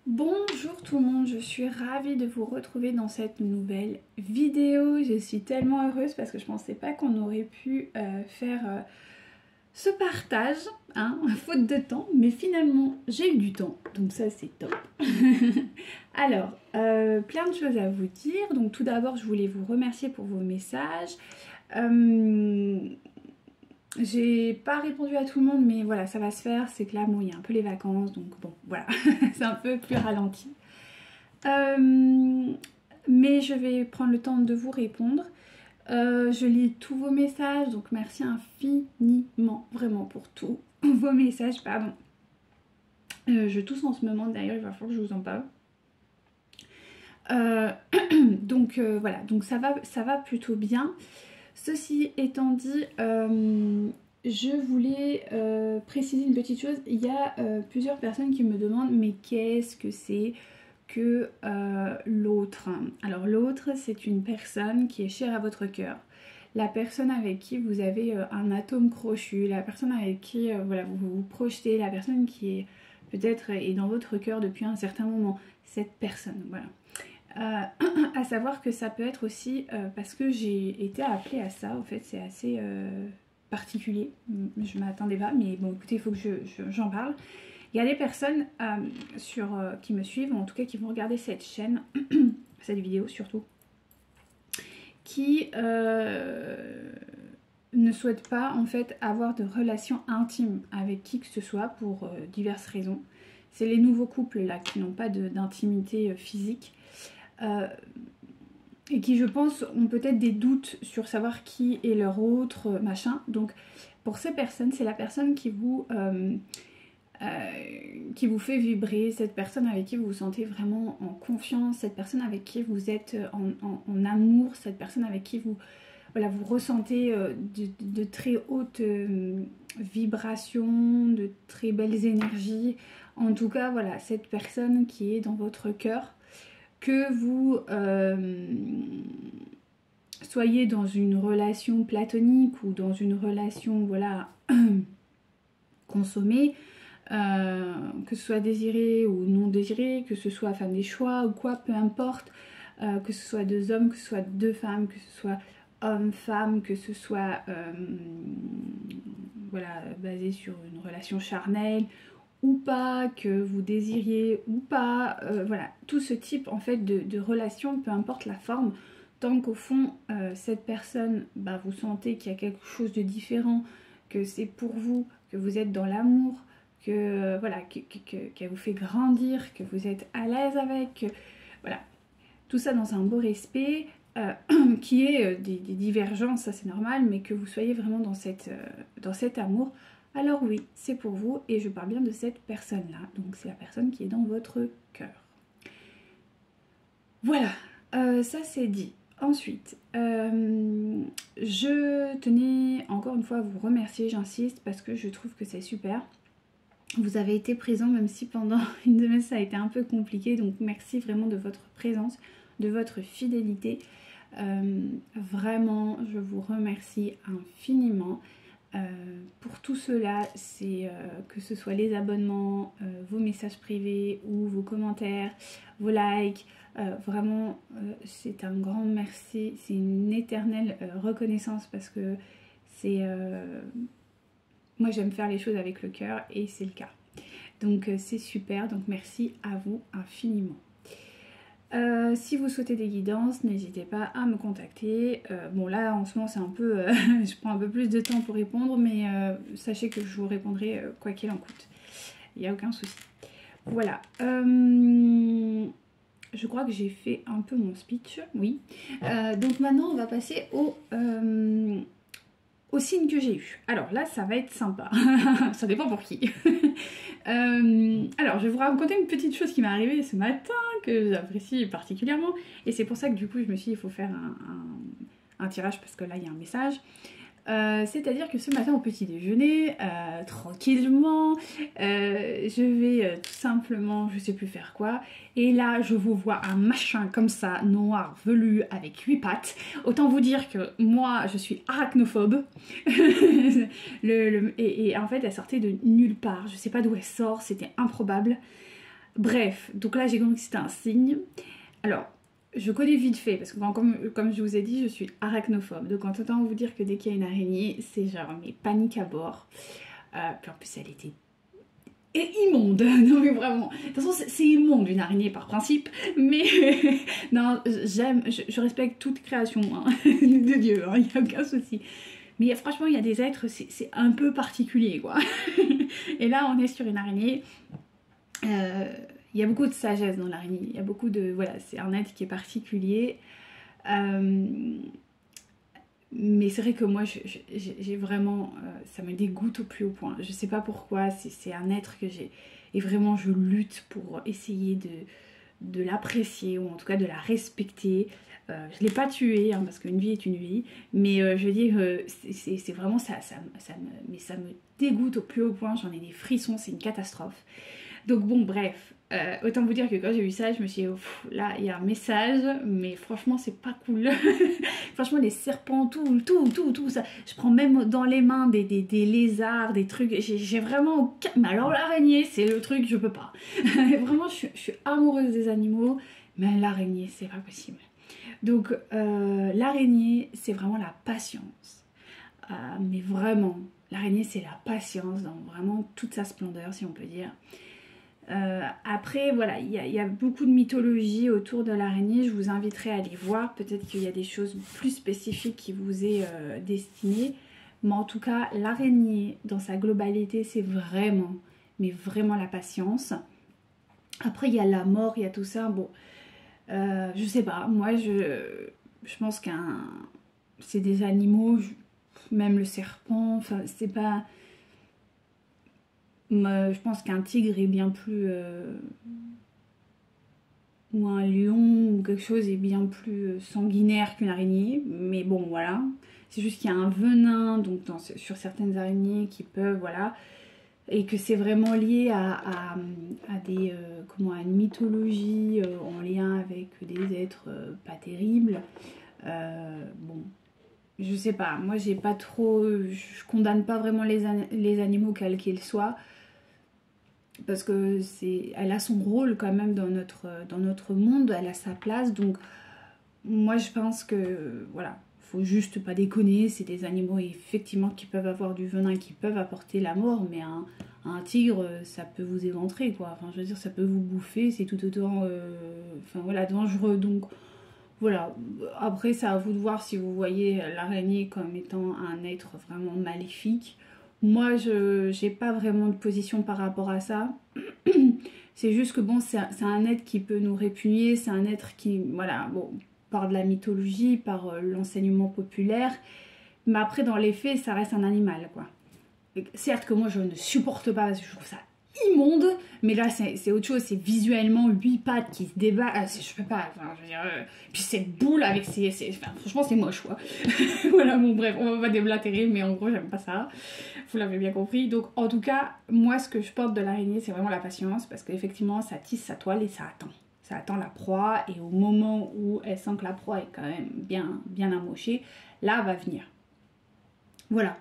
Bonjour tout le monde, je suis ravie de vous retrouver dans cette nouvelle vidéo. Je suis tellement heureuse parce que je pensais pas qu'on aurait pu faire ce partage, hein, faute de temps, mais finalement j'ai eu du temps, donc ça c'est top. Alors, plein de choses à vous dire. Donc tout d'abord, je voulais vous remercier pour vos messages. J'ai pas répondu à tout le monde, mais voilà, ça va se faire. C'est que là, bon, il y a un peu les vacances, donc bon, voilà, c'est un peu plus ralenti. Mais je vais prendre le temps de vous répondre. Je lis tous vos messages, donc merci infiniment, vraiment pour tous vos messages, pardon. Je tousse en ce moment, d'ailleurs, il va falloir que je vous en parle. Donc voilà, donc ça va plutôt bien. Ceci étant dit, je voulais préciser une petite chose. Il y a plusieurs personnes qui me demandent mais qu'est-ce que c'est que l'autre? Alors l'autre, c'est une personne qui est chère à votre cœur. La personne avec qui vous avez un atome crochu, la personne avec qui voilà, vous vous projetez, la personne qui est peut-être est dans votre cœur depuis un certain moment. Cette personne, voilà. À savoir que ça peut être aussi parce que j'ai été appelée à ça, en fait c'est assez particulier, je m'attendais pas, mais bon écoutez, il faut que j'en parle. Il y a des personnes qui me suivent, en tout cas qui vont regarder cette chaîne, cette vidéo surtout, qui ne souhaitent pas en fait avoir de relations intimes avec qui que ce soit pour diverses raisons. C'est les nouveaux couples là qui n'ont pas d'intimité physique. Et qui je pense ont peut-être des doutes sur savoir qui est leur autre machin. Donc pour ces personnes, c'est la personne qui vous fait vibrer, cette personne avec qui vous vous sentez vraiment en confiance, cette personne avec qui vous êtes en amour, cette personne avec qui vous, voilà, vous ressentez de très hautes vibrations, de très belles énergies. En tout cas, voilà, cette personne qui est dans votre cœur, que vous soyez dans une relation platonique ou dans une relation, voilà, consommée, que ce soit désiré ou non désiré, que ce soit femme des choix ou quoi, peu importe, que ce soit deux hommes, que ce soit deux femmes, que ce soit homme-femme, que ce soit voilà, basé sur une relation charnelle ou pas, que vous désiriez ou pas, voilà, tout ce type en fait de relation, peu importe la forme, tant qu'au fond cette personne, bah, vous sentez qu'il y a quelque chose de différent, que c'est pour vous, que vous êtes dans l'amour, que voilà, qu'elle vous fait grandir, que vous êtes à l'aise avec, voilà, tout ça dans un beau respect, qui est des divergences, ça c'est normal, mais que vous soyez vraiment dans cet amour. Alors oui, c'est pour vous et je parle bien de cette personne-là. Donc c'est la personne qui est dans votre cœur. Voilà, ça c'est dit. Ensuite, je tenais encore une fois à vous remercier, j'insiste, parce que je trouve que c'est super. Vous avez été présent même si pendant une semaine ça a été un peu compliqué. Donc merci vraiment de votre présence, de votre fidélité. Vraiment, je vous remercie infiniment. Pour tout cela, c'est que ce soit les abonnements, vos messages privés ou vos commentaires, vos likes, vraiment c'est un grand merci, c'est une éternelle reconnaissance parce que c'est moi j'aime faire les choses avec le cœur et c'est le cas, donc c'est super, donc merci à vous infiniment. Si vous souhaitez des guidances, n'hésitez pas à me contacter. Bon là en ce moment c'est un peu, je prends un peu plus de temps pour répondre, mais sachez que je vous répondrai quoi qu'il en coûte. Il n'y a aucun souci. Voilà. Je crois que j'ai fait un peu mon speech, oui. Donc maintenant on va passer au signe que j'ai eu. Alors là ça va être sympa, ça dépend pour qui. Alors je vais vous raconter une petite chose qui m'est arrivée ce matin, que j'apprécie particulièrement, et c'est pour ça que du coup je me suis dit il faut faire un tirage parce que là il y a un message. C'est-à-dire que ce matin au petit déjeuner, tranquillement, je vais tout simplement, je sais plus faire quoi, et là je vous vois un machin comme ça, noir, velu, avec 8 pattes. Autant vous dire que moi je suis arachnophobe. Et en fait elle sortait de nulle part, je sais pas d'où elle sort, c'était improbable. Bref, donc là j'ai compris que c'était un signe. Alors, je connais vite fait, parce que bon, comme je vous ai dit, je suis arachnophobe. Donc autant vous dire que dès qu'il y a une araignée, c'est genre mais panique à bord. Puis en plus elle était immonde. Non mais vraiment. De toute façon c'est immonde une araignée par principe. Mais non, je respecte toute création hein, de Dieu, il n'y a aucun souci. Mais franchement il y a des êtres, c'est un peu particulier quoi. Et là on est sur une araignée. Il y a beaucoup de sagesse dans l'araignée, il y a beaucoup de... Voilà, c'est un être qui est particulier. Mais c'est vrai que moi, j'ai vraiment... ça me dégoûte au plus haut point. Je sais pas pourquoi, c'est un être que j'ai... Et vraiment, je lutte pour essayer de l'apprécier, ou en tout cas de la respecter. Je l'ai pas tuée, hein, parce qu'une vie est une vie. Mais je veux dire, c'est vraiment... mais ça me dégoûte au plus haut point, j'en ai des frissons, c'est une catastrophe. Donc bon, bref, autant vous dire que quand j'ai vu ça, je me suis dit, oh, là, il y a un message, mais franchement, c'est pas cool. Franchement, les serpents, tout ça. Je prends même dans les mains des lézards, des trucs. J'ai vraiment... Mais alors l'araignée, c'est le truc, je peux pas. Vraiment, je suis amoureuse des animaux, mais l'araignée, c'est pas possible. Donc, l'araignée, c'est vraiment la patience. Mais vraiment, l'araignée, c'est la patience dans vraiment toute sa splendeur, si on peut dire. Après voilà, il y a beaucoup de mythologie autour de l'araignée, je vous inviterai à aller voir, peut-être qu'il y a des choses plus spécifiques qui vous est destinées, mais en tout cas l'araignée dans sa globalité c'est vraiment, mais vraiment la patience. Après il y a la mort, il y a tout ça, bon, je sais pas, moi je pense c'est des animaux, même le serpent, enfin c'est pas... Je pense qu'un tigre est bien plus... ou un lion ou quelque chose est bien plus sanguinaire qu'une araignée. Mais bon, voilà. C'est juste qu'il y a un venin donc sur certaines araignées qui peuvent... Voilà. Et que c'est vraiment lié à une mythologie en lien avec des êtres pas terribles. Bon... Je sais pas, moi j'ai pas trop... Je condamne pas vraiment les animaux quels qu'ils soient. Parce que elle a son rôle quand même dans notre monde, elle a sa place, donc moi je pense que voilà, faut juste pas déconner, c'est des animaux effectivement qui peuvent avoir du venin, qui peuvent apporter la mort, mais un tigre ça peut vous éventrer quoi, enfin je veux dire ça peut vous bouffer, c'est tout autant enfin voilà dangereux, donc voilà, après c'est à vous de voir si vous voyez l'araignée comme étant un être vraiment maléfique. Moi, je n'ai pas vraiment de position par rapport à ça. C'est juste que bon, c'est un être qui peut nous répugner, c'est un être qui, voilà, bon, par de la mythologie, par l'enseignement populaire, mais après, dans les faits, ça reste un animal, quoi. Et certes que moi, je ne supporte pas, parce que je trouve ça immonde, mais là, c'est autre chose, c'est visuellement 8 pattes qui se débattent, je peux pas, enfin, je veux dire, puis cette boule avec enfin, franchement, c'est moche, quoi. Voilà, bon, bref, on va pas déblatérer, mais en gros, j'aime pas ça. Vous l'avez bien compris. Donc en tout cas, moi ce que je porte de l'araignée, c'est vraiment la patience, parce qu'effectivement ça tisse sa toile et ça attend. Ça attend la proie, et au moment où elle sent que la proie est quand même bien amochée, là elle va venir. Voilà.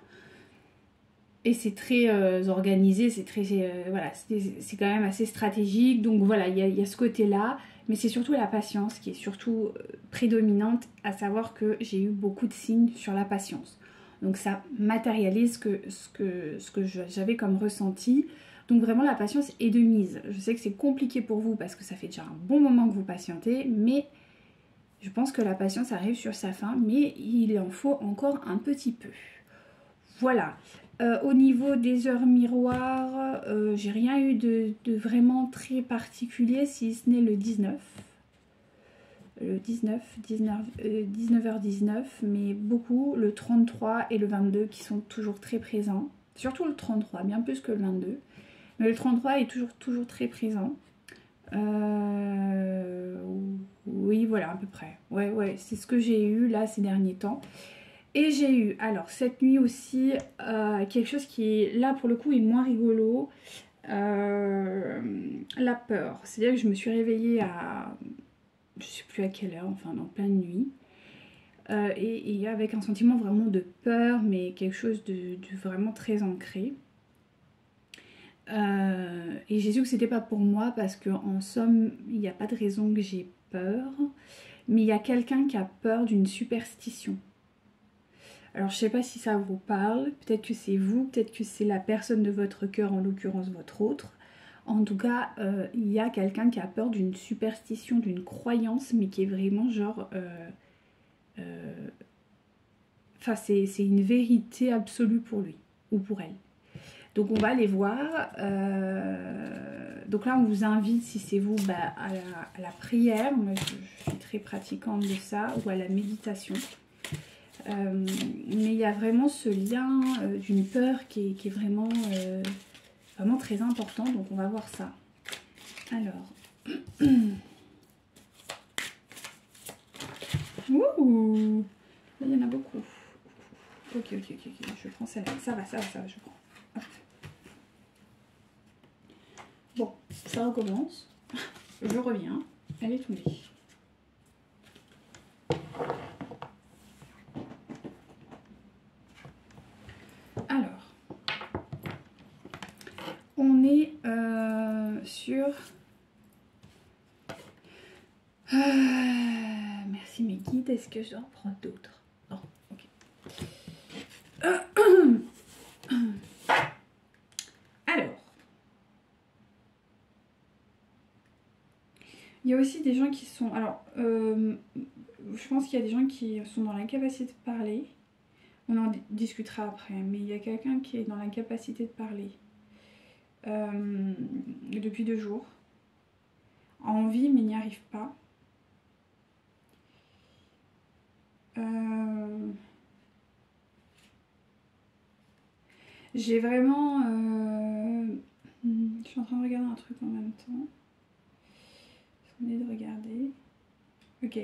Et c'est très organisé, c'est très voilà, c'est quand même assez stratégique. Donc voilà, il y a ce côté-là, mais c'est surtout la patience qui est surtout prédominante, à savoir que j'ai eu beaucoup de signes sur la patience. Donc ça matérialise ce que j'avais comme ressenti. Donc vraiment la patience est de mise. Je sais que c'est compliqué pour vous parce que ça fait déjà un bon moment que vous patientez, mais je pense que la patience arrive sur sa fin, mais il en faut encore un petit peu. Voilà. Au niveau des heures miroirs, j'ai rien eu de vraiment très particulier, si ce n'est le 19. Le 19h19, mais beaucoup le 33 et le 22 qui sont toujours très présents. Surtout le 33, bien plus que le 22. Mais le 33 est toujours très présent. Oui, voilà, à peu près. Ouais, c'est ce que j'ai eu là ces derniers temps. Et j'ai eu, alors cette nuit aussi, quelque chose qui, là pour le coup, est moins rigolo. La peur. C'est-à-dire que je me suis réveillée à... je sais plus à quelle heure, enfin en pleine nuit. Et avec un sentiment vraiment de peur, mais quelque chose de vraiment très ancré. Et j'ai su que c'était pas pour moi parce qu'en somme, il n'y a pas de raison que j'ai peur. Mais il y a quelqu'un qui a peur d'une superstition. Alors je sais pas si ça vous parle, peut-être que c'est vous, peut-être que c'est la personne de votre cœur, en l'occurrence votre autre. En tout cas, il y a quelqu'un qui a peur d'une superstition, d'une croyance, mais qui est vraiment genre... Enfin, c'est une vérité absolue pour lui ou pour elle. Donc on va aller voir. Donc là, on vous invite, si c'est vous, bah, à la prière. Moi, je suis très pratiquante de ça, ou à la méditation. Mais il y a vraiment ce lien d'une peur qui est vraiment, vraiment très important. Donc on va voir ça. Alors. Ouh, là, il y en a beaucoup. Ok, je prends celle-là. Ça va, je prends. Hop. Bon, ça recommence. Je reviens. Elle est tombée. Alors, on est sur... merci mes guides, est-ce que j'en prends d'autres? Non, ok. Alors, il y a aussi des gens qui sont... Alors, je pense qu'il y a des gens qui sont dans l'incapacité de parler. On en discutera après, mais il y a quelqu'un qui est dans l'incapacité de parler depuis 2 jours. A envie, mais n'y arrive pas. J'ai vraiment... je suis en train de regarder un truc en même temps. On est de regarder. Ok.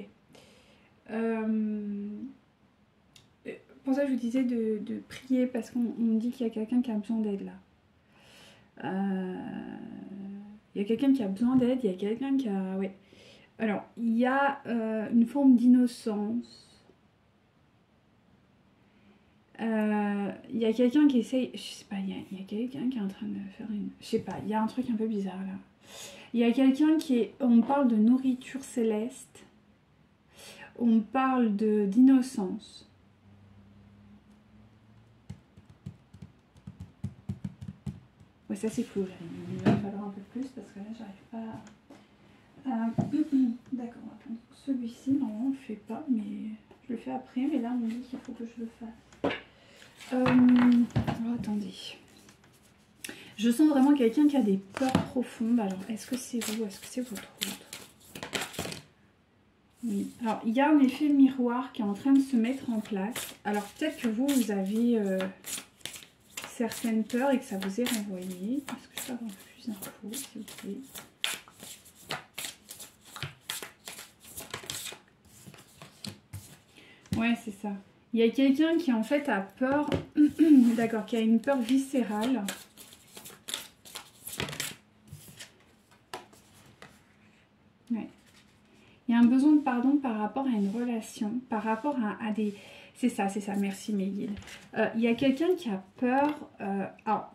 Pour ça, je vous disais de prier parce qu'on me dit qu'il y a quelqu'un qui a besoin d'aide là. Il y a quelqu'un qui a besoin d'aide, il y a quelqu'un qui a... Ouais. Alors, il y a une forme d'innocence. Il y a quelqu'un qui essaye... Je sais pas, il y a quelqu'un qui est en train de faire une... Je sais pas, il y a un truc un peu bizarre là. Il y a quelqu'un qui est... On parle de nourriture céleste. On parle d'innocence. Ouais, ça c'est flou là. Il va falloir un peu plus parce que là j'arrive pas à... D'accord, on va prendre celui-ci. Normalement on le fait pas, mais je le fais après. Mais là on me dit qu'il faut que je le fasse. Alors attendez. Je sens vraiment quelqu'un qui a des peurs profondes. Alors est-ce que c'est vous? Est-ce que c'est votre autre? Oui. Alors il y a un effet miroir qui est en train de se mettre en place. Alors peut-être que vous avez certaines peurs et que ça vous est renvoyé. Est-ce que je peux avoir plus d'infos s'il vous plaît? Ouais, c'est ça. Il y a quelqu'un qui en fait a peur, d'accord, qui a une peur viscérale. Ouais. Il y a un besoin de pardon par rapport à une relation, par rapport à des... C'est ça, merci mes guides. Il y a quelqu'un qui a peur, alors,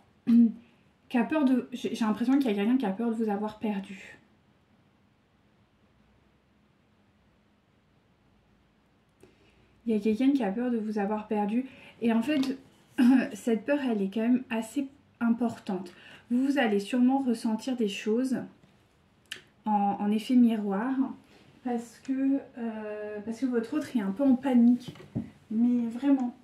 qui a peur de... J'ai l'impression qu'il y a quelqu'un qui a peur de vous avoir perdu. Il y a quelqu'un qui a peur de vous avoir perdu. Et en fait, cette peur, elle est quand même assez importante. Vous allez sûrement ressentir des choses en effet miroir. Parce que votre autre est un peu en panique. Mais vraiment.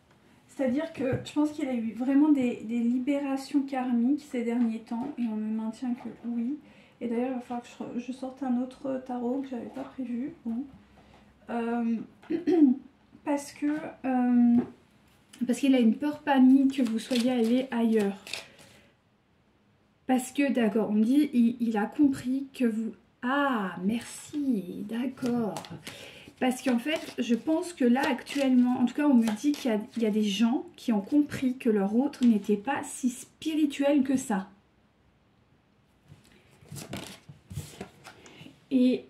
C'est-à-dire que je pense qu'il a eu vraiment des libérations karmiques ces derniers temps. Et on me maintient que oui. Et d'ailleurs, il va falloir que je sorte un autre tarot que j'avais pas prévu. Bon. Parce qu'il a une peur panique que vous soyez allé ailleurs. Parce que, d'accord, on me dit, il a compris que vous... Ah, merci, d'accord. Parce qu'en fait, je pense que là, actuellement, en tout cas, on me dit qu'il y a des gens qui ont compris que leur autre n'était pas si spirituel que ça. Et...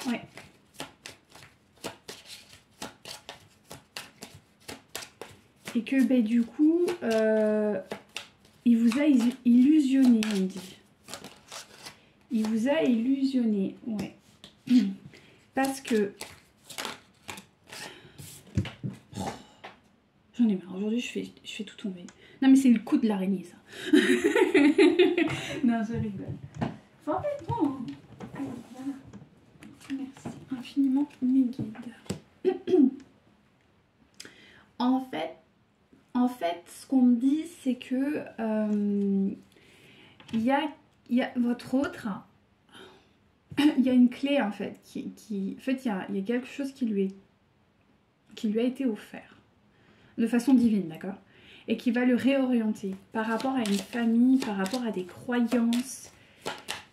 Ouais. Et que, ben, du coup, il il vous a illusionné, on dit. Il vous a illusionné, ouais. Parce que... J'en ai marre. Aujourd'hui, je fais tout tomber. Non, mais c'est le coup de l'araignée, ça. Non, je rigole. Faut en fait, bon. Alors, voilà. Merci infiniment, mes guides. En fait, ce qu'on me dit, c'est que il y a votre autre... Il y a une clé, en fait, en fait, il y a quelque chose qui lui a été offert. De façon divine, d'accord? Et qui va le réorienter par rapport à une famille, par rapport à des croyances.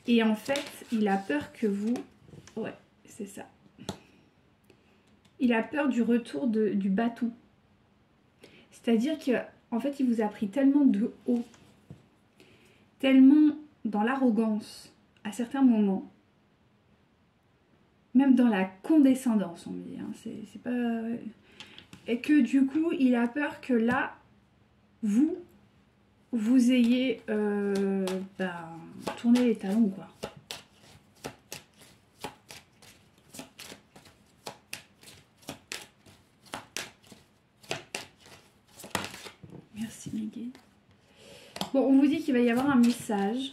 Et en fait, il a peur que vous... Ouais, c'est ça. Il a peur du retour du bâton. C'est-à-dire qu'en fait, il vous a pris tellement de haut, tellement dans l'arrogance à certains moments, même dans la condescendance, on me dit. Hein, c'est pas... Et que du coup, il a peur que là, vous ayez tourné les talons, quoi. Merci, mes guides. Bon, on vous dit qu'il va y avoir un message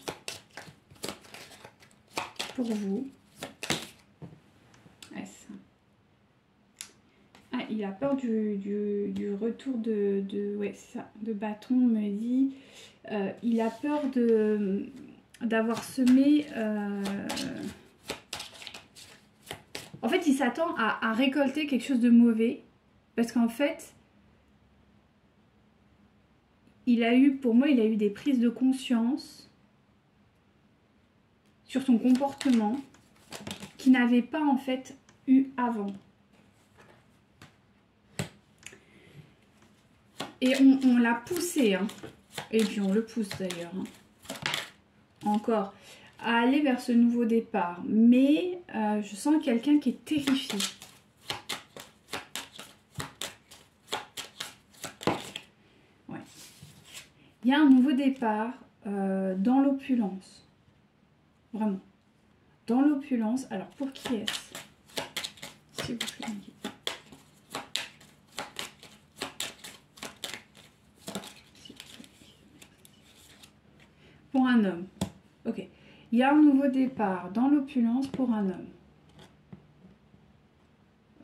pour vous. Ah, il a peur du retour ouais, c'est ça, de bâton, on me dit. Il a peur d'avoir semé... En fait, il s'attend à récolter quelque chose de mauvais. Parce qu'en fait, pour moi, il a eu des prises de conscience sur son comportement qu'il n'avait pas en fait eu avant. Et on l'a poussé, hein. Et puis on le pousse d'ailleurs, hein. Encore, à aller vers ce nouveau départ. Mais je sens quelqu'un qui est terrifié. Ouais. Il y a un nouveau départ dans l'opulence. Vraiment. Dans l'opulence. Alors, pour qui est-ce? S'il vous plaît, Niki. Pour un homme. Ok. Il y a un nouveau départ dans l'opulence pour un homme.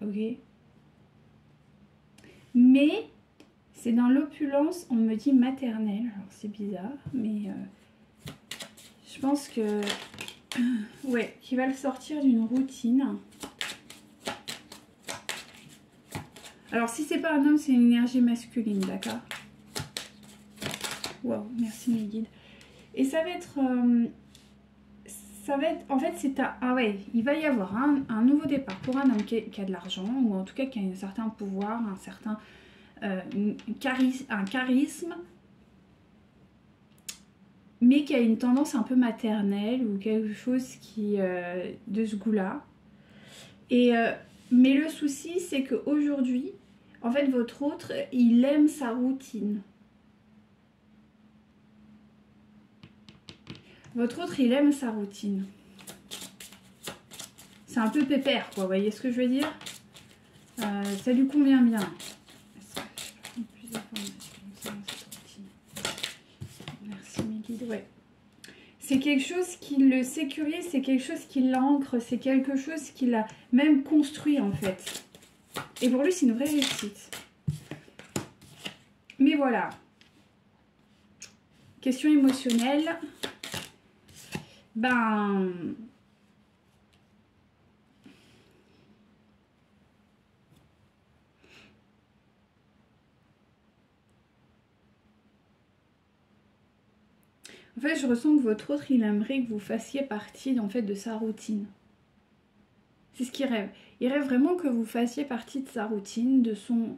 Ok. Mais c'est dans l'opulence, on me dit maternelle. Alors c'est bizarre, mais je pense que... Ouais, qu'il va le sortir d'une routine. Alors si c'est pas un homme, c'est une énergie masculine, d'accord? Wow, merci mes guides. Et ça va être... en fait, c'est un... Ah ouais, il va y avoir un nouveau départ pour un homme qui a de l'argent, ou en tout cas qui a un certain pouvoir, un certain charisme, mais qui a une tendance un peu maternelle, ou quelque chose qui de ce goût-là. Mais le souci, c'est qu'aujourd'hui, en fait, votre autre, il aime sa routine. Votre autre, il aime sa routine. C'est un peu pépère, quoi. Vous voyez ce que je veux dire? Ça lui convient bien. Merci, mes guides. Ouais. C'est quelque chose qui le sécurise, c'est quelque chose qui l'ancre, c'est quelque chose qu'il a même construit, en fait. Et pour lui, c'est une vraie réussite. Mais voilà. Question émotionnelle. Ben... En fait, je ressens que votre autre, il aimerait que vous fassiez partie, en fait, de sa routine. C'est ce qu'il rêve. Il rêve vraiment que vous fassiez partie de sa routine, de son...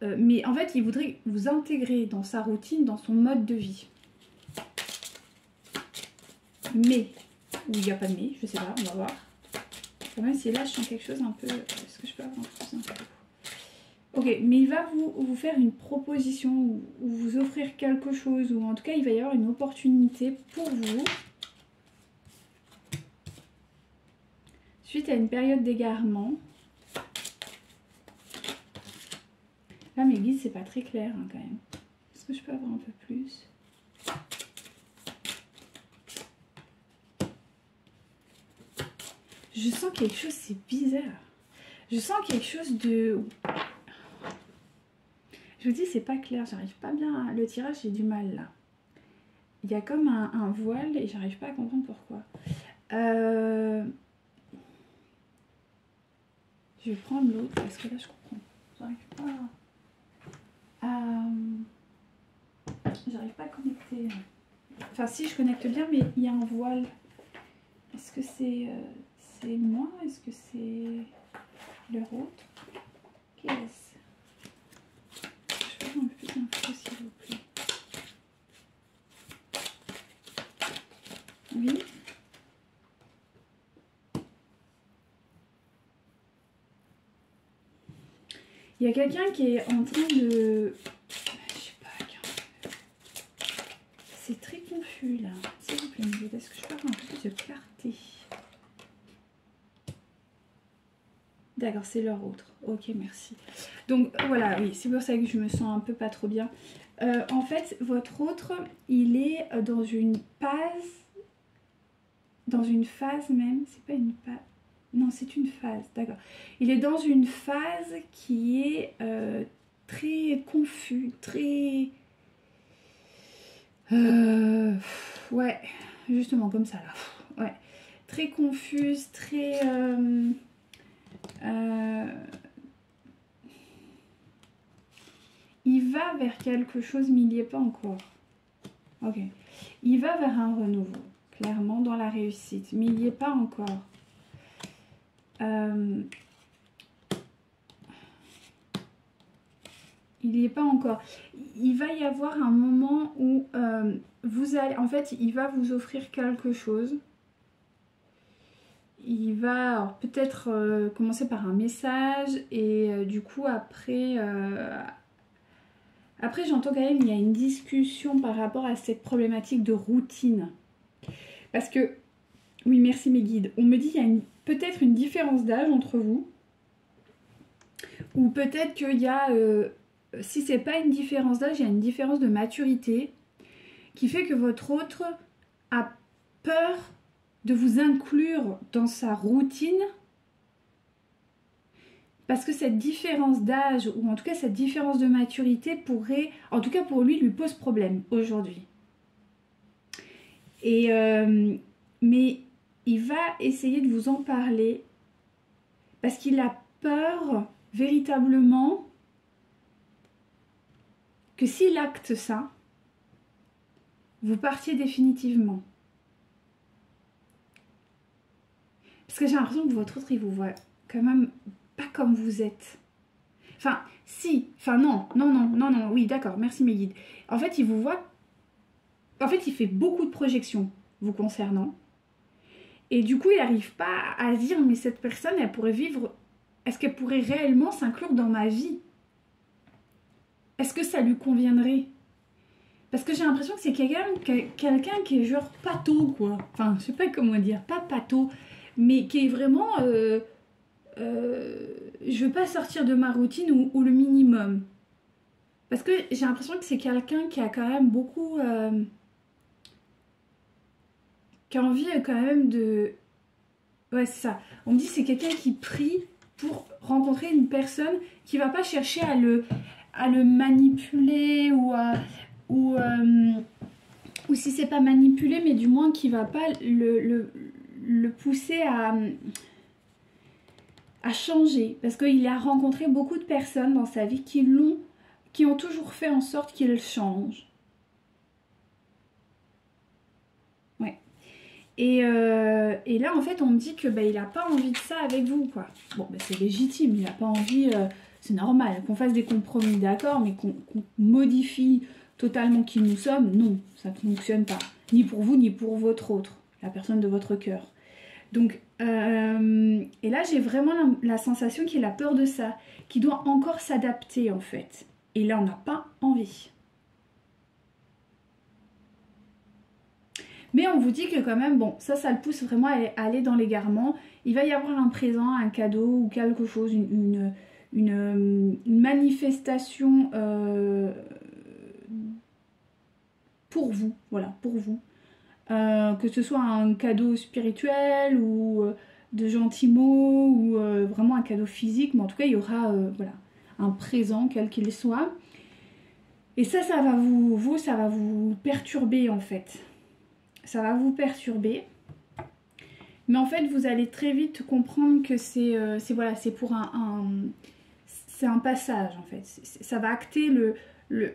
mais en fait, il voudrait vous intégrer dans sa routine, dans son mode de vie. Mais, ou il n'y a pas de mais, je sais pas, on va voir. Quand même, si là, je sens quelque chose un peu... Est-ce que je peux avoir un peu plus d'infos? Ok, mais il va vous faire une proposition ou vous offrir quelque chose, ou en tout cas il va y avoir une opportunité pour vous suite à une période d'égarement. Là mes guides c'est pas très clair hein, quand même. Est-ce que je peux avoir un peu plus? Je sens quelque chose, c'est bizarre. Je sens quelque chose de... Je vous dis, c'est pas clair, j'arrive pas bien. Le tirage, j'ai du mal là. Il y a comme un voile et j'arrive pas à comprendre pourquoi. Je vais prendre l'autre parce que là, je comprends. J'arrive pas à connecter. Enfin, si, je connecte bien, mais il y a un voile. Est-ce que c'est moi? Est-ce que c'est leur autre? Qu'est-ce? Je peux avoir un peu plus d'infos, s'il vous plaît. Oui. Il y a quelqu'un qui est en train de... Je sais pas. C'est très confus là. S'il vous plaît, est-ce que je peux avoir un peu plus de clarté? D'accord, c'est leur autre. Ok, merci. Donc voilà, oui, c'est pour ça que je me sens un peu pas trop bien. En fait, votre autre, il est dans une phase... Dans une phase même, c'est pas une phase... Non, c'est une phase, d'accord. Il est dans une phase qui est très confus, très... ouais, justement comme ça là. Ouais, très confuse, très... il va vers quelque chose, mais il n'y est pas encore. Ok. Il va vers un renouveau, clairement dans la réussite, mais il n'y est pas encore. Il n'y est pas encore. Il va y avoir un moment où vous allez... En fait, il va vous offrir quelque chose. Il va peut-être commencer par un message et du coup après... Après, j'entends quand même qu'il y a une discussion par rapport à cette problématique de routine. Parce que... Oui, merci mes guides. On me dit qu'il y a peut-être une différence d'âge entre vous. Ou peut-être qu'il y a... si c'est pas une différence d'âge, il y a une différence de maturité qui fait que votre autre a peur de vous inclure dans sa routine parce que cette différence d'âge ou en tout cas cette différence de maturité pourrait, en tout cas pour lui pose problème aujourd'hui. Et mais il va essayer de vous en parler parce qu'il a peur véritablement que s'il acte ça, vous partiez définitivement. Parce que j'ai l'impression que votre autre, il vous voit quand même pas comme vous êtes. Enfin, si, enfin non, oui, d'accord, merci mes guides. En fait, il vous voit... En fait, il fait beaucoup de projections vous concernant. Et du coup, il n'arrive pas à se dire, mais cette personne, elle pourrait vivre... Est-ce qu'elle pourrait réellement s'inclure dans ma vie? Est-ce que ça lui conviendrait? Parce que j'ai l'impression que c'est quelqu'un qui est genre pâteau, quoi. Enfin, je sais pas comment dire, pas pâteau, mais qui est vraiment... je veux pas sortir de ma routine ou le minimum. Parce que j'ai l'impression que c'est quelqu'un qui a quand même beaucoup... qui a envie quand même de... Ouais, c'est ça. On me dit que c'est quelqu'un qui prie pour rencontrer une personne qui va pas chercher à le manipuler ou si c'est pas manipuler, mais du moins qui va pas le pousser à changer. Parce qu'il a rencontré beaucoup de personnes dans sa vie qui ont toujours fait en sorte qu'il change. Ouais. Et là, en fait, on me dit que il n'a pas envie de ça avec vous, quoi. Bon, c'est légitime, il n'a pas envie... c'est normal qu'on fasse des compromis, d'accord, mais qu'on modifie totalement qui nous sommes, non, ça ne fonctionne pas. Ni pour vous, ni pour votre autre, la personne de votre cœur. Donc, et là j'ai vraiment la sensation qu'il a peur de ça, qu'il doit encore s'adapter en fait. Et là on n'a pas envie. Mais on vous dit que quand même, bon, ça le pousse vraiment à aller dans l'égarement. Il va y avoir un présent, un cadeau ou quelque chose, une manifestation pour vous, voilà, pour vous. Que ce soit un cadeau spirituel ou de gentils mots ou vraiment un cadeau physique, mais en tout cas il y aura voilà, un présent quel qu'il soit. Et ça va ça va vous perturber en fait. Ça va vous perturber. Mais en fait vous allez très vite comprendre que c'est voilà, c'est pour c'est un passage en fait. Ça va acter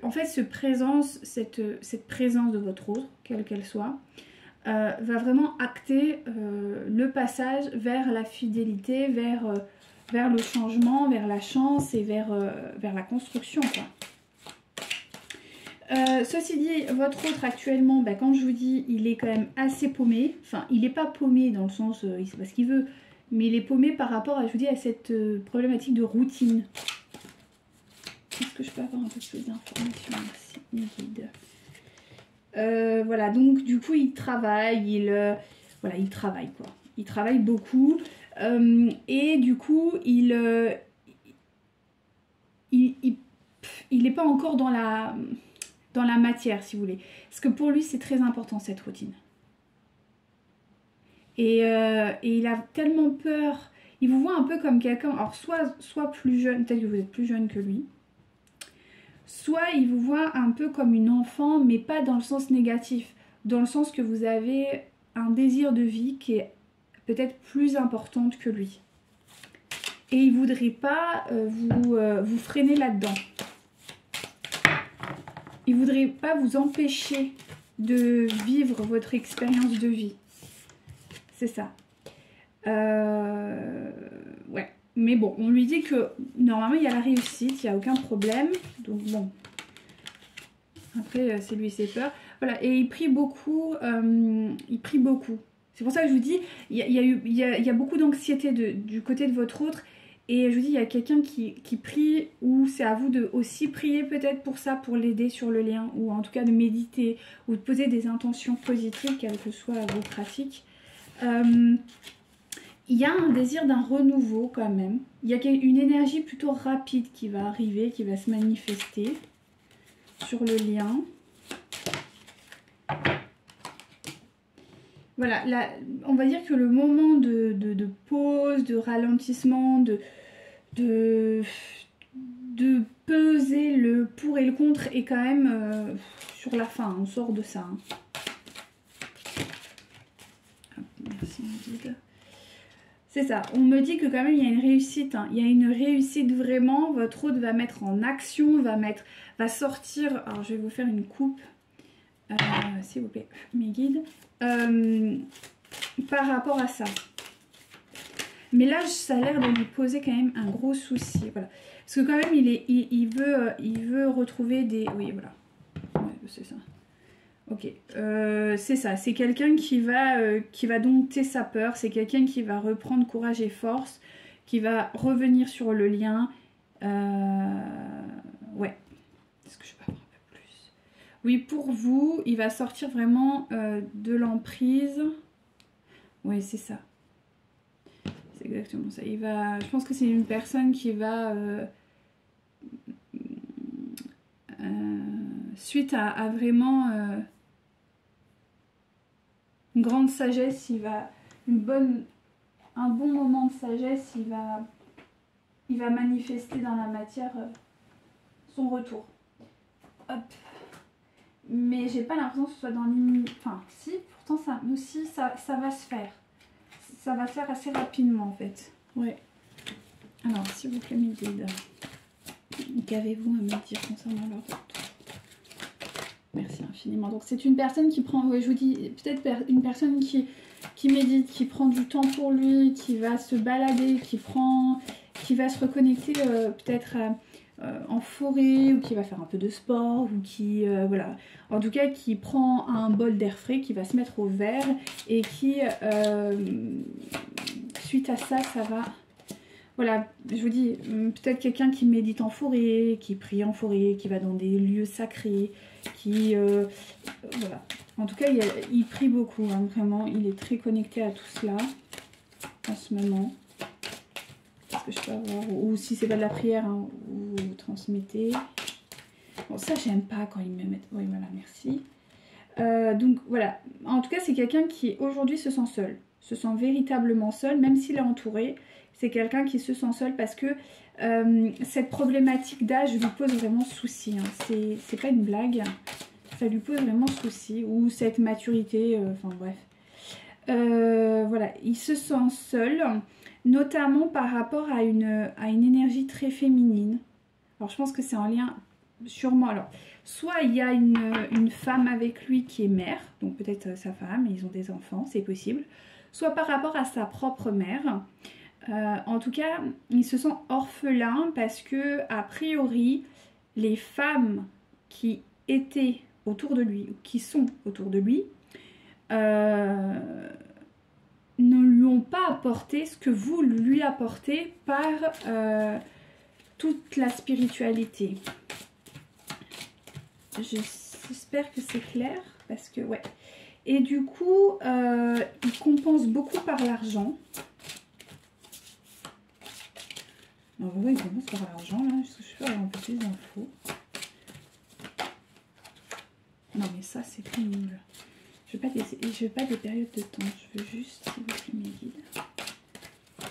en fait cette présence de votre autre, quelle qu'elle soit, va vraiment acter le passage vers la fidélité, vers le changement, vers la chance et vers la construction, quoi. Ceci dit, votre autre actuellement, bah, quand je vous dis, il est quand même assez paumé. Enfin, il n'est pas paumé dans le sens, il sait pas ce qu'il veut, mais il est paumé par rapport à, je vous dis, à cette problématique de routine. Est-ce que je peux avoir un peu plus d'informations? Merci, mes guides. Voilà, donc du coup, il travaille, voilà, il travaille quoi. Il travaille beaucoup et du coup, il n'est pas encore dans la matière, si vous voulez. Parce que pour lui, c'est très important, cette routine. Et il a tellement peur. Il vous voit un peu comme quelqu'un, alors soit plus jeune, peut-être que vous êtes plus jeune que lui. Soit il vous voit un peu comme une enfant, mais pas dans le sens négatif. Dans le sens que vous avez un désir de vie qui est peut-être plus importante que lui. Et il ne voudrait pas vous freiner là-dedans. Il ne voudrait pas vous empêcher de vivre votre expérience de vie. C'est ça. Ouais. Mais bon, on lui dit que normalement il y a la réussite, il n'y a aucun problème. Donc bon. Après, c'est lui ses peurs. Voilà, et il prie beaucoup. Il prie beaucoup. C'est pour ça que je vous dis, il y a beaucoup d'anxiété du côté de votre autre. Et je vous dis, il y a quelqu'un qui prie, ou c'est à vous de aussi prier peut-être pour ça, pour l'aider sur le lien, ou en tout cas de méditer, ou de poser des intentions positives, quelles que soient vos pratiques. Il y a un désir d'un renouveau quand même. Il y a une énergie plutôt rapide qui va arriver, qui va se manifester sur le lien. Voilà, là, on va dire que le moment de pause, de ralentissement, de peser le pour et le contre est quand même sur la fin. On sort de ça. Hein. Merci, Guide. C'est ça, on me dit que quand même il y a une réussite, hein. Il y a une réussite vraiment, votre hôte va mettre en action, va sortir, alors je vais vous faire une coupe, s'il vous plaît, mes guides, par rapport à ça. Mais là, ça a l'air de lui poser quand même un gros souci, voilà. Parce que quand même, il veut retrouver des... Oui, voilà, ouais, c'est ça. Ok, c'est ça, c'est quelqu'un qui va dompter sa peur, c'est quelqu'un qui va reprendre courage et force, qui va revenir sur le lien. Ouais, est-ce que je peux avoir un peu plus? Oui, pour vous, il va sortir vraiment de l'emprise. Oui, c'est ça. C'est exactement ça. Je pense que c'est une personne qui va... suite à vraiment... une grande sagesse, un bon moment de sagesse, il va manifester dans la matière son retour. Hop. Mais j'ai pas l'impression que ce soit dans l'immédiat. Enfin, si, pourtant ça aussi, ça va se faire. Ça va se faire assez rapidement en fait. Ouais. Alors, s'il vous plaît, mes guides, qu'avez-vous à me dire concernant leur retour? Merci infiniment. Donc c'est une personne qui prend, ouais, je vous dis, peut-être une personne qui médite, qui prend du temps pour lui, qui va se balader, qui va se reconnecter peut-être en forêt, ou qui va faire un peu de sport, ou qui, voilà, en tout cas qui prend un bol d'air frais, qui va se mettre au vert, et qui, suite à ça, ça va... Voilà, je vous dis, peut-être quelqu'un qui médite en forêt, qui prie en forêt, qui va dans des lieux sacrés, qui... voilà. En tout cas, il prie beaucoup, hein, vraiment, il est très connecté à tout cela, en ce moment. Est-ce que je peux avoir... Ou si c'est pas de la prière, hein, vous transmettez. Bon, ça, j'aime pas quand ils me mettent... Oui, voilà, merci. Donc, voilà. En tout cas, c'est quelqu'un qui, aujourd'hui, se sent seul. Se sent véritablement seul, même s'il est entouré. C'est quelqu'un qui se sent seul parce que cette problématique d'âge lui pose vraiment souci. Hein. C'est pas une blague. Ça lui pose vraiment souci. Ou cette maturité, enfin bref. Voilà, il se sent seul, notamment par rapport à une énergie très féminine. Alors je pense que c'est en lien sûrement. Alors, soit il y a une femme avec lui qui est mère, donc peut-être sa femme, ils ont des enfants, c'est possible. Soit par rapport à sa propre mère. En tout cas, il se sent orphelin parce que, a priori, les femmes qui étaient autour de lui, ou qui sont autour de lui, ne lui ont pas apporté ce que vous lui apportez par toute la spiritualité. J'espère que c'est clair, parce que, ouais. Et du coup, il compense beaucoup par l'argent. Alors, pourquoi il commence par l'argent, là? Est-ce que je peux avoir un peu plus d'infos? Non, mais ça, c'est pénible. Je veux pas des périodes de temps. Je veux juste, s'il vous plaît, mes guides.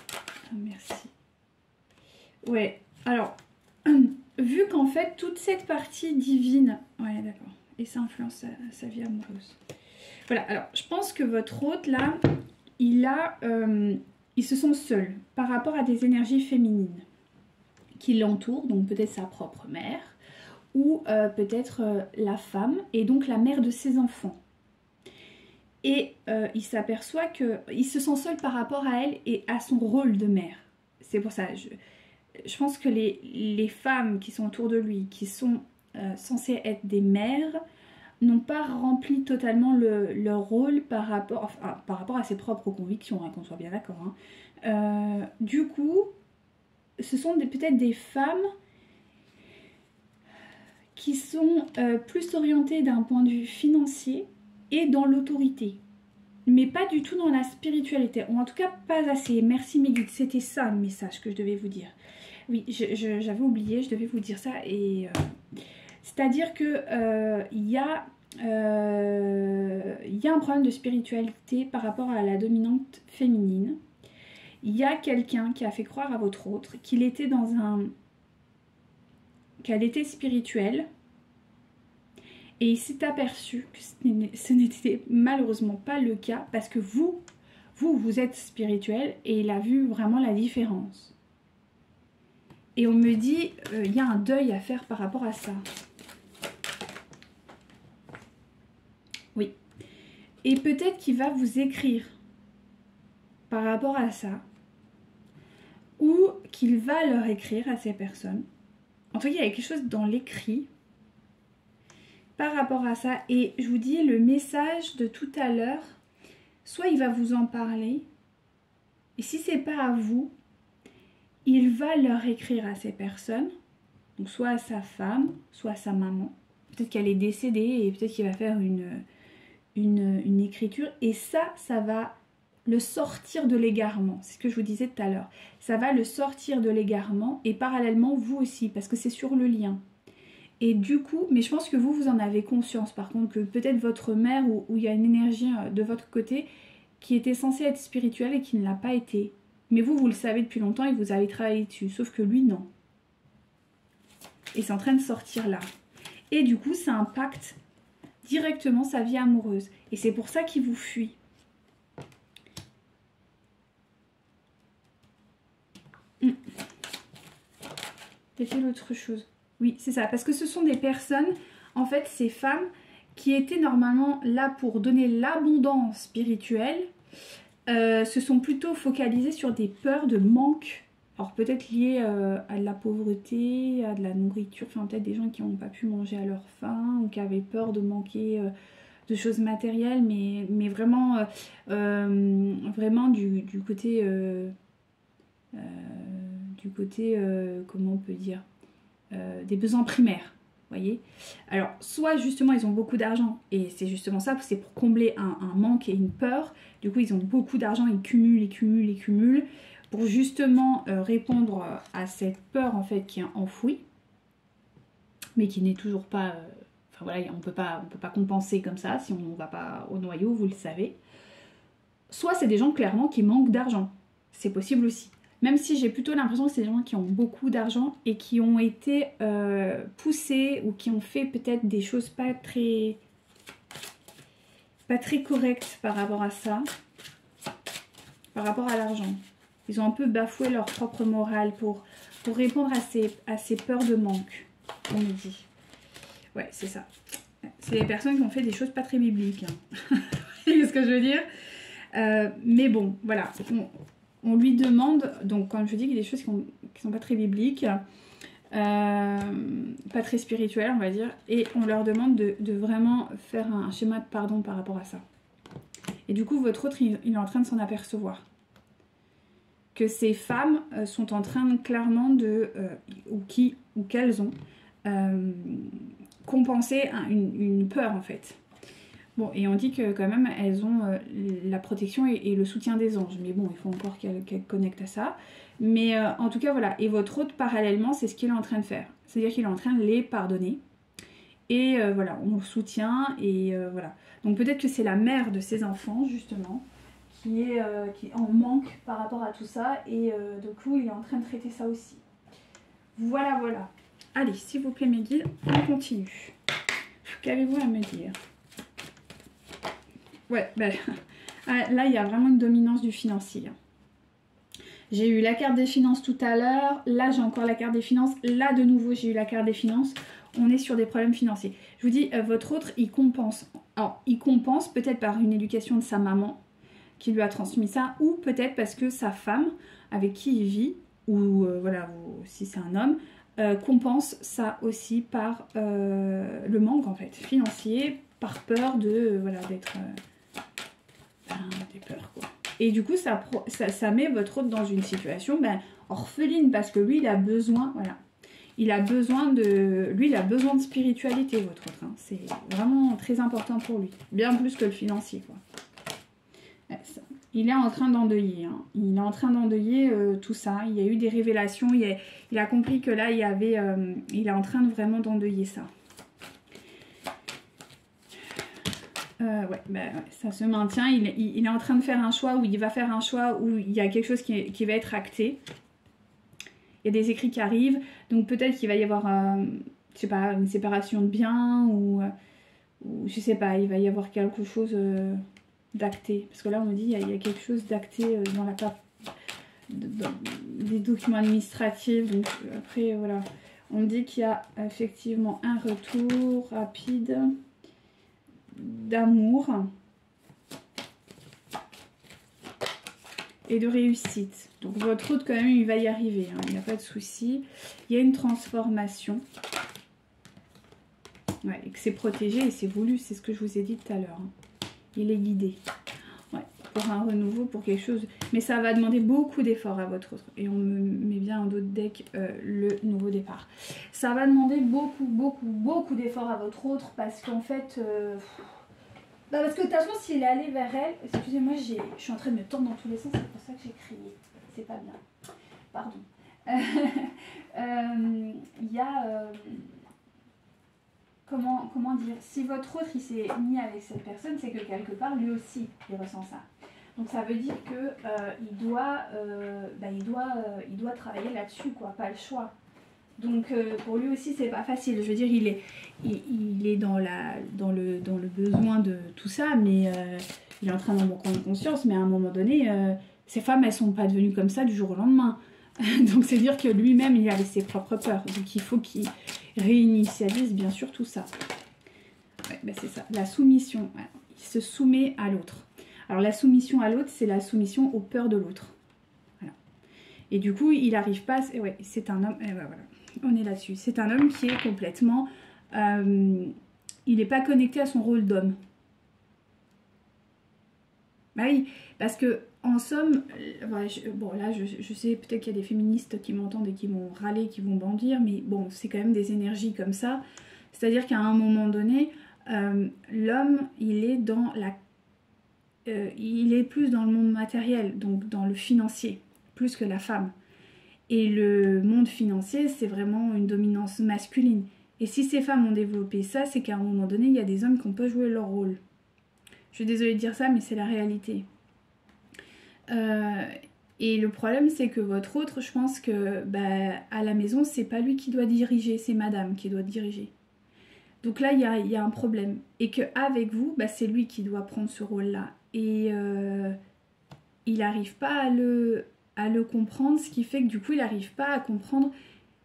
Ah, merci. Ouais, alors, vu qu'en fait, toute cette partie divine... Ouais, d'accord. Et ça influence sa vie amoureuse. Voilà, alors, je pense que votre hôte, là, il se sent seul par rapport à des énergies féminines qui l'entourent, donc peut-être sa propre mère, ou peut-être la femme, et donc la mère de ses enfants. Et il s'aperçoit qu'il se sent seul par rapport à elle et à son rôle de mère. C'est pour ça, je pense que les femmes qui sont autour de lui, qui sont censées être des mères, n'ont pas rempli totalement leur rôle par rapport à ses propres convictions, hein, qu'on soit bien d'accord. Hein. Du coup, ce sont peut-être des femmes qui sont plus orientées d'un point de vue financier et dans l'autorité, mais pas du tout dans la spiritualité, ou en tout cas pas assez. Merci mes guides, c'était ça le message que je devais vous dire. Oui, j'avais oublié, je devais vous dire ça, et c'est-à-dire que il y a un problème de spiritualité par rapport à la dominante féminine. Il y a quelqu'un qui a fait croire à votre autre qu'elle était spirituelle, et il s'est aperçu que ce n'était malheureusement pas le cas, parce que vous êtes spirituel, et il a vu vraiment la différence. Et on me dit, il y a un deuil à faire par rapport à ça. Oui. Et peut-être qu'il va vous écrire par rapport à ça, ou qu'il va leur écrire à ces personnes. En tout cas, il y a quelque chose dans l'écrit par rapport à ça. Et je vous dis, le message de tout à l'heure, soit il va vous en parler, et si c'est pas à vous, il va leur écrire à ces personnes, donc soit à sa femme, soit à sa maman. Peut-être qu'elle est décédée, et peut-être qu'il va faire une écriture, et ça va le sortir de l'égarement. C'est ce que je vous disais tout à l'heure. Ça va le sortir de l'égarement, et parallèlement vous aussi, parce que c'est sur le lien. Et du coup, mais je pense que vous en avez conscience, par contre, que peut-être votre mère, ou il y a une énergie de votre côté qui était censée être spirituelle et qui ne l'a pas été. Mais vous le savez depuis longtemps et vous avez travaillé dessus, sauf que lui, non. Et c'est en train de sortir là. Et du coup, ça impacte directement sa vie amoureuse. Et c'est pour ça qu'il vous fuit. Il y a l'autre chose. Oui, c'est ça. Parce que ce sont des personnes, en fait, ces femmes qui étaient normalement là pour donner l'abondance spirituelle, se sont plutôt focalisées sur des peurs de manque Alors peut-être lié à de la pauvreté, à de la nourriture, enfin peut-être des gens qui n'ont pas pu manger à leur faim ou qui avaient peur de manquer de choses matérielles, mais vraiment, vraiment du côté, comment on peut dire, des besoins primaires. Voyez, alors soit justement ils ont beaucoup d'argent et c'est justement ça, c'est pour combler un manque et une peur. Du coup ils ont beaucoup d'argent, ils cumulent pour justement répondre à cette peur en fait qui est enfouie, mais qui n'est toujours pas, enfin voilà, on peut pas compenser comme ça si on ne va pas au noyau, vous le savez. Soit c'est des gens clairement qui manquent d'argent, c'est possible aussi. Même si j'ai plutôt l'impression que c'est des gens qui ont beaucoup d'argent et qui ont été poussés ou qui ont fait peut-être des choses pas très correctes par rapport à ça, par rapport à l'argent. Ils ont un peu bafoué leur propre morale pour répondre à ces peurs de manque, on me dit. Ouais, c'est ça. C'est des personnes qui ont fait des choses pas très bibliques. Hein. Vous voyez ce que je veux dire? Mais bon, voilà. On lui demande, donc comme je dis, qu'il y a des choses qui sont pas très bibliques, pas très spirituelles, on va dire, et on leur demande de vraiment faire un schéma de pardon par rapport à ça. Et du coup, votre autre, il est en train de s'en apercevoir. Que ces femmes sont en train clairement de, ou qu'elles ont, compensé une peur en fait. Bon, et on dit que quand même, elles ont la protection et le soutien des anges. Mais bon, il faut encore qu'elles connectent à ça. Mais en tout cas, voilà. Et votre autre, parallèlement, c'est ce qu'il est en train de faire. C'est-à-dire qu'il est en train de les pardonner. Et voilà, on le soutient. Et voilà. Donc peut-être que c'est la mère de ses enfants, justement, qui est en manque par rapport à tout ça. Et du coup, il est en train de traiter ça aussi. Voilà, voilà. Allez, s'il vous plaît, mes guides, on continue. Qu'avez-vous à me dire ? Ouais, ben, là, il y a vraiment une dominance du financier. J'ai eu la carte des finances tout à l'heure. Là, j'ai encore la carte des finances. Là, de nouveau, j'ai eu la carte des finances. On est sur des problèmes financiers. Je vous dis, votre autre, il compense. Alors, il compense peut-être par une éducation de sa maman qui lui a transmis ça, ou peut-être parce que sa femme, avec qui il vit, ou voilà, si c'est un homme, compense ça aussi par le manque, en fait, financier, par peur de, voilà, d'être... des peurs quoi. Et du coup ça met votre autre dans une situation orpheline parce que lui il a besoin, voilà, il a besoin de spiritualité, votre autre, hein. C'est vraiment très important pour lui, bien plus que le financier quoi. Ouais, ça. Il est en train d'endeuiller, hein. Il est en train d'endeuiller tout ça, il y a eu des révélations, il a compris que là il est en train de vraiment d'endeuiller ça. Ouais, ça se maintient. Il est en train de faire un choix, où il va faire un choix où il y a quelque chose qui va être acté. Il y a des écrits qui arrivent. Donc peut-être qu'il va y avoir, je sais pas, une séparation de biens ou je sais pas, il va y avoir quelque chose d'acté. Parce que là, on me dit il y a quelque chose d'acté dans la part des documents administratifs. Donc après, voilà. On me dit qu'il y a effectivement un retour rapide d'amour et de réussite. Donc votre autre quand même il va y arriver, hein. Il n'y a pas de souci. Il y a une transformation. Ouais, et que c'est protégé et c'est voulu, c'est ce que je vous ai dit tout à l'heure, hein. Il est guidé. Ouais, pour un renouveau, pour quelque chose. Mais ça va demander beaucoup d'efforts à votre autre. Et on me met bien en d'autres decks le nouveau départ. Ça va demander beaucoup d'efforts à votre autre parce qu'en fait... parce que de toute façon, s'il est allé vers elle... Excusez-moi, je suis en train de me tordre dans tous les sens, c'est pour ça que j'ai crié. C'est pas bien. Pardon. Il y a... Comment dire, si votre autre il s'est mis avec cette personne, c'est que quelque part lui aussi il ressent ça. Donc ça veut dire que il doit travailler là-dessus quoi, pas le choix. Donc pour lui aussi c'est pas facile. Je veux dire il est dans le besoin de tout ça, mais il est en train d'en prendre conscience. Mais à un moment donné, ces femmes elles sont pas devenues comme ça du jour au lendemain. Donc c'est dire que lui-même il avait ses propres peurs. Donc il faut qu'il réinitialise bien sûr tout ça. Ouais, c'est ça, la soumission. Il se soumet à l'autre. Alors la soumission à l'autre, c'est la soumission aux peurs de l'autre. Voilà. Et du coup, il n'arrive pas... Ouais, c'est un homme... Et voilà, on est là-dessus. C'est un homme qui est complètement... il n'est pas connecté à son rôle d'homme. Bah oui, parce que en somme, voilà, bon là je sais peut-être qu'il y a des féministes qui m'entendent et qui vont râler, qui vont bandir, mais bon, c'est quand même des énergies comme ça. C'est-à-dire qu'à un moment donné, l'homme, il est dans la... il est plus dans le monde matériel, donc dans le financier, plus que la femme. Et le monde financier, c'est vraiment une dominance masculine. Et si ces femmes ont développé ça, c'est qu'à un moment donné, il y a des hommes qui n'ont pas joué leur rôle. Je suis désolée de dire ça, mais c'est la réalité. Et le problème, c'est que votre autre, je pense que à la maison, c'est pas lui qui doit diriger, c'est madame qui doit diriger. Donc là, il y a un problème. Et qu'avec vous, c'est lui qui doit prendre ce rôle-là. Et il n'arrive pas à le comprendre, ce qui fait que du coup, il n'arrive pas à comprendre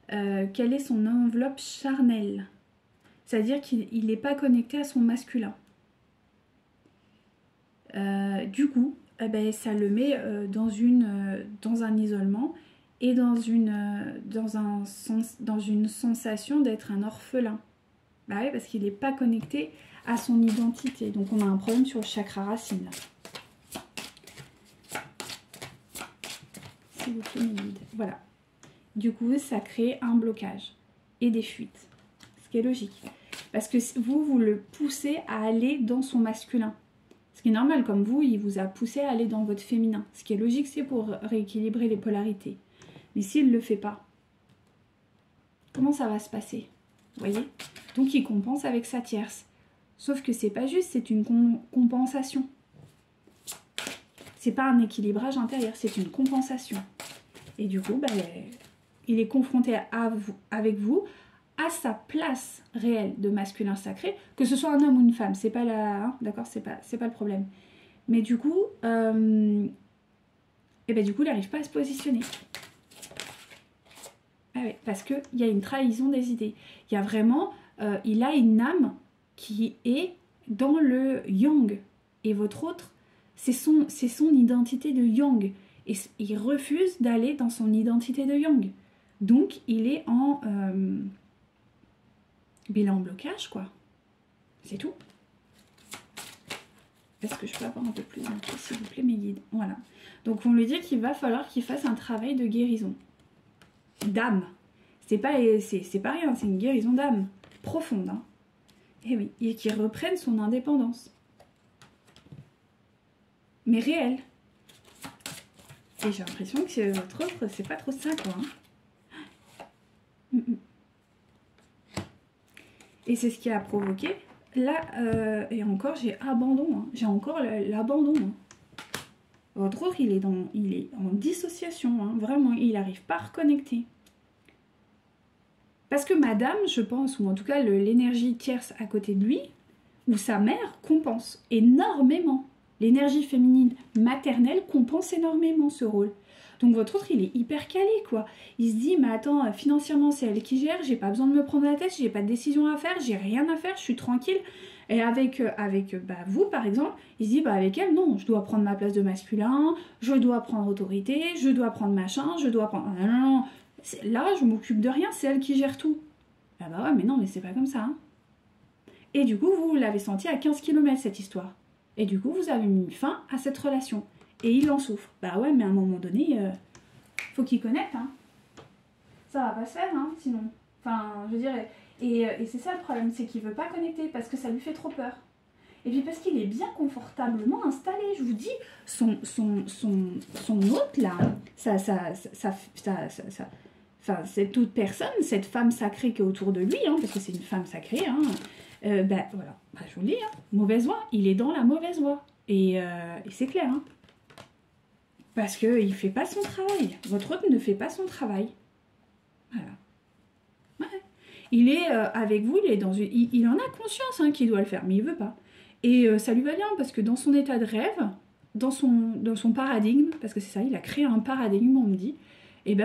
quelle est son enveloppe charnelle. C'est-à-dire qu'il n'est pas connecté à son masculin. Du coup, ça le met dans un isolement et dans une sensation d'être un orphelin. Bah oui, parce qu'il n'est pas connecté à son identité. Donc on a un problème sur le chakra racine. S'il vous plaît, mes guides. Voilà. Du coup, ça crée un blocage et des fuites. Ce qui est logique. Parce que vous le poussez à aller dans son masculin. Ce qui est normal, comme vous, il vous a poussé à aller dans votre féminin. Ce qui est logique, c'est pour rééquilibrer les polarités. Mais s'il ne le fait pas, comment ça va se passer? Vous voyez? Donc il compense avec sa tierce. Sauf que c'est pas juste, c'est une compensation. C'est pas un équilibrage intérieur, c'est une compensation. Et du coup, il est confronté avec vous à sa place réelle de masculin sacré, que ce soit un homme ou une femme, c'est pas d'accord, c'est pas le problème. Mais du coup, il n'arrive pas à se positionner. Ah ouais, parce qu'il y a une trahison des idées. Il y a vraiment, il a une âme qui est dans le yang. Et votre autre, c'est son identité de yang. Et il refuse d'aller dans son identité de yang. Donc, il est en blocage, quoi. C'est tout. Est-ce que je peux avoir un peu plus d'infos, s'il vous plaît, mes guides? Voilà. Donc, on lui dit qu'il va falloir qu'il fasse un travail de guérison. D'âme. C'est pas rien, c'est une guérison d'âme. Profonde, hein. Et oui, et qu'il reprenne son indépendance. Mais réelle. Et j'ai l'impression que votre autre, c'est pas trop ça, quoi. Hein. Et c'est ce qui a provoqué, là, et encore, j'ai abandon. Hein. J'ai encore l'abandon. Hein. Votre autre, il est en dissociation. Hein. Vraiment, il n'arrive pas à reconnecter. Parce que madame, je pense, ou en tout cas l'énergie tierce à côté de lui, ou sa mère, compense énormément. L'énergie féminine maternelle compense énormément ce rôle. Donc votre autre, il est hyper calé, quoi. Il se dit, mais attends, financièrement, c'est elle qui gère, j'ai pas besoin de me prendre la tête, j'ai pas de décision à faire, j'ai rien à faire, je suis tranquille. Et avec vous, par exemple, il se dit, avec elle, non, je dois prendre ma place de masculin, je dois prendre autorité, je dois prendre machin, je dois prendre... Non. Là, je m'occupe de rien, c'est elle qui gère tout. Ah bah ouais, mais non, mais c'est pas comme ça. Hein. Et du coup, vous l'avez senti à 15 km, cette histoire. Et du coup, vous avez mis fin à cette relation. Et il en souffre. Bah ouais, mais à un moment donné, faut qu'il connecte. Hein. Ça va pas se faire, hein, sinon. Enfin, je dirais. Et c'est ça le problème, c'est qu'il veut pas connecter parce que ça lui fait trop peur. Et puis parce qu'il est bien confortablement installé. Je vous dis, son hôte là, cette toute personne, cette femme sacrée qui est autour de lui, hein, parce que c'est une femme sacrée, hein, voilà, je vous le dis, hein, mauvaise voie, il est dans la mauvaise voie. Et c'est clair, hein. Parce qu'il ne fait pas son travail. Votre autre ne fait pas son travail. Voilà. Ouais. Il est avec vous, il en a conscience hein, qu'il doit le faire, mais il ne veut pas. Et ça lui va bien, parce que dans son état de rêve, dans son paradigme, parce que c'est ça, il a créé un paradigme, on me dit, et il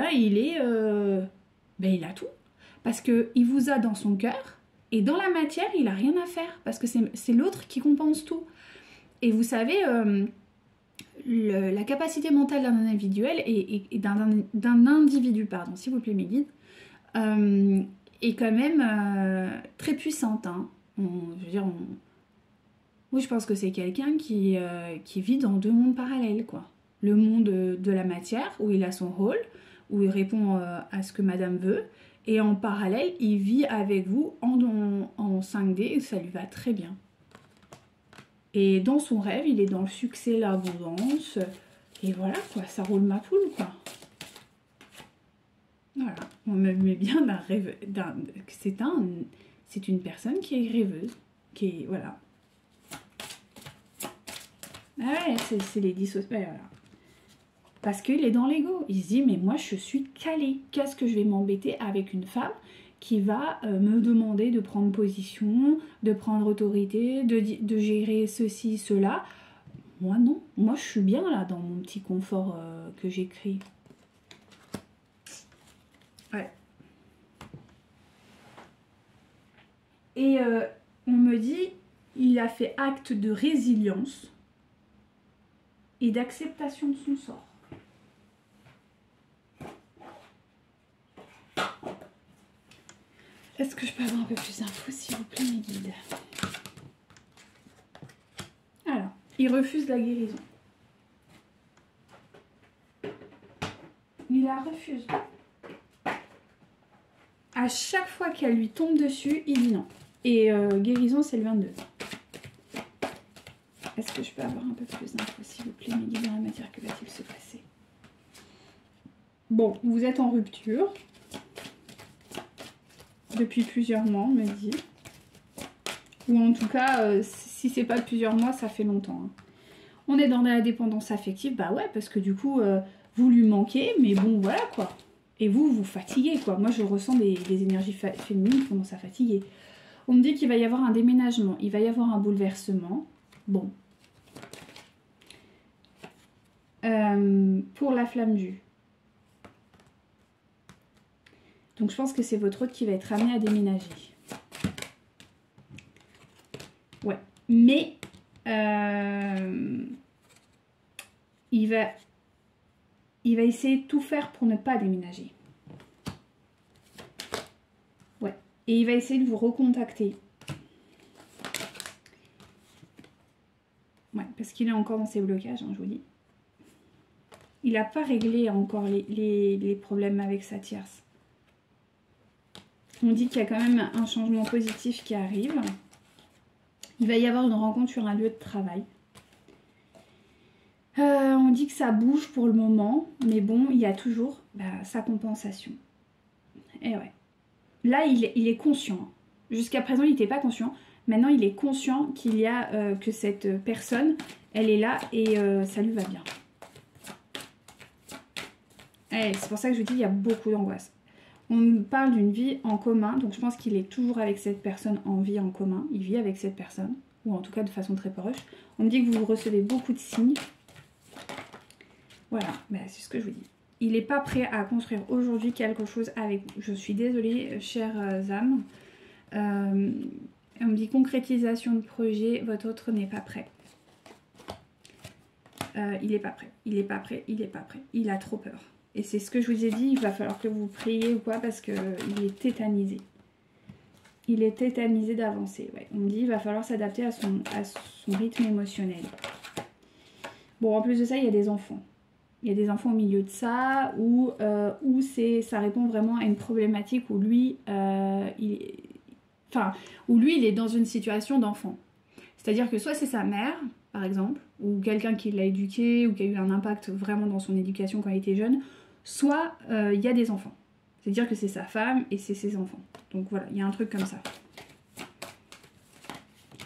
a tout. Parce qu'il vous a dans son cœur, et dans la matière, il n'a rien à faire, parce que c'est l'autre qui compense tout. Et vous savez... la capacité mentale d'un individuel et d'un individu, pardon, s'il vous plaît mes guides, est quand même très puissante. Hein. Je veux dire, oui, je pense que c'est quelqu'un qui vit dans deux mondes parallèles, quoi. Le monde de la matière, où il a son rôle, où il répond à ce que madame veut, et en parallèle, il vit avec vous en 5D, et ça lui va très bien. Et dans son rêve, il est dans le succès, l'abondance, et voilà, quoi, ça roule ma poule, quoi. Voilà, on me met bien d'un rêve, c'est une personne qui est rêveuse, qui est, voilà. Ah ouais, c'est les dissociations, ouais, voilà. Parce qu'il est dans l'ego. Il se dit, mais moi, je suis calé. Qu'est-ce que je vais m'embêter avec une femme qui va me demander de prendre position, de prendre autorité, de gérer ceci, cela. Moi, non. Moi, je suis bien, là, dans mon petit confort que j'écris. Ouais. Et on me dit, il a fait acte de résilience et d'acceptation de son sort. Est-ce que je peux avoir un peu plus d'infos, s'il vous plaît, mes guides? Alors, il refuse la guérison. Il la refuse. À chaque fois qu'elle lui tombe dessus, il dit non. Et guérison, c'est le 22. Est-ce que je peux avoir un peu plus d'infos, s'il vous plaît, mes guides, dans la matière? Que va-t-il se passer? Bon, vous êtes en rupture. Depuis plusieurs mois, on me dit. Ou en tout cas, si c'est pas plusieurs mois, ça fait longtemps. Hein. On est dans la dépendance affective, bah ouais, parce que du coup, vous lui manquez, mais bon, voilà quoi. Et vous, vous fatiguez quoi. Moi, je ressens des énergies féminines qui commencent à fatiguer. On me dit qu'il va y avoir un déménagement, il va y avoir un bouleversement. Bon. Pour la flamme vue. Donc je pense que c'est votre hôte qui va être amené à déménager. Ouais. Mais il va essayer de tout faire pour ne pas déménager. Ouais. Et il va essayer de vous recontacter. Ouais, parce qu'il est encore dans ses blocages, hein, je vous dis. Il n'a pas réglé encore les problèmes avec sa tierce. On dit qu'il y a quand même un changement positif qui arrive. Il va y avoir une rencontre sur un lieu de travail. On dit que ça bouge pour le moment, mais bon, il y a toujours sa compensation. Et ouais. Là, il est conscient. Jusqu'à présent, il n'était pas conscient. Maintenant, il est conscient qu'il y a que cette personne, elle est là et ça lui va bien. C'est pour ça que je vous dis, il y a beaucoup d'angoisse. On me parle d'une vie en commun, donc je pense qu'il est toujours avec cette personne en vie en commun. Il vit avec cette personne, ou en tout cas de façon très proche. On me dit que vous recevez beaucoup de signes. Voilà, c'est ce que je vous dis. Il n'est pas prêt à construire aujourd'hui quelque chose avec vous. Je suis désolée, chères âmes. On me dit concrétisation de projet, votre autre n'est pas prêt. Il n'est pas prêt, il n'est pas prêt, il n'est pas prêt. Il a trop peur. Et c'est ce que je vous ai dit, il va falloir que vous priez ou quoi parce qu'il est tétanisé. Il est tétanisé d'avancer. Ouais. On me dit qu'il va falloir s'adapter à son rythme émotionnel. Bon, en plus de ça, il y a des enfants. Il y a des enfants au milieu de ça où ça répond vraiment à une problématique où lui, il est dans une situation d'enfant. C'est-à-dire que soit c'est sa mère, par exemple, ou quelqu'un qui l'a éduqué ou qui a eu un impact vraiment dans son éducation quand il était jeune, soit il y a des enfants. C'est-à-dire que c'est sa femme et c'est ses enfants. Donc voilà, il y a un truc comme ça.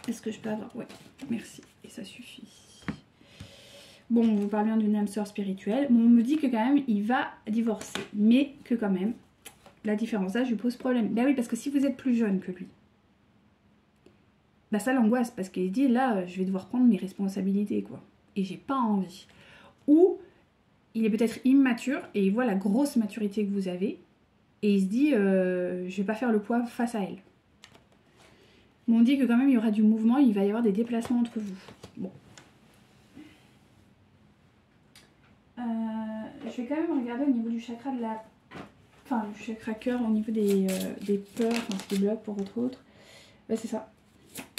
Est-ce que je peux avoir... Ouais, merci. Et ça suffit. Bon, on vous parle bien d'une âme sœur spirituelle. Bon, on me dit que quand même, il va divorcer. Mais que quand même, la différence d'âge lui pose problème. Ben oui, parce que si vous êtes plus jeune que lui, ça l'angoisse. Parce qu'il dit, là, je vais devoir prendre mes responsabilités, quoi. Et j'ai pas envie. Ou... il est peut-être immature et il voit la grosse maturité que vous avez et il se dit je vais pas faire le poids face à elle. Mais on dit que quand même il y aura du mouvement, il va y avoir des déplacements entre vous. Bon. je vais quand même regarder au niveau du chakra de la... Enfin, du chakra cœur, au niveau des peurs, enfin, ce qui bloque pour votre autre. Bah, c'est ça.